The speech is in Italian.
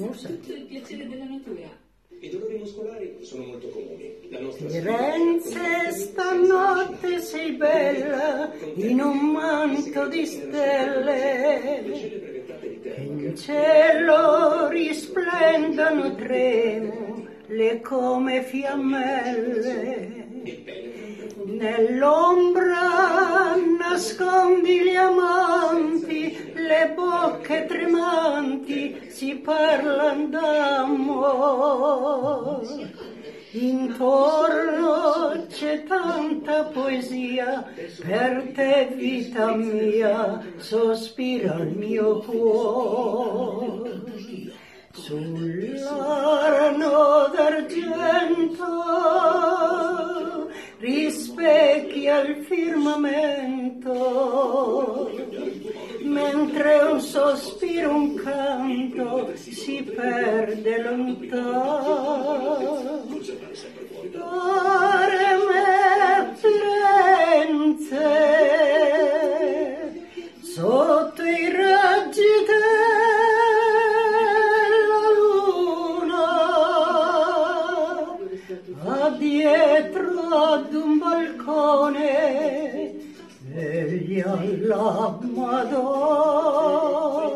tutto il piacere della natura. I dolori muscolari sono molto comuni. La nostra Firenze stanotte sei bella in un manto di stelle, in cielo risplendono tremo le come fiammelle. Nell'ombra nascondi gli amanti, le bocche tremanti si parlan d'amor. Intorno c'è tanta poesia, per te vita mia sospira il mio cuore. Sull'arno d'argento rispecchia il firmamento, mentre un sospiro, un canto si perde lontano. Dorme Firenze sotto i raggi dietro ad un balcone egli alla Madonna.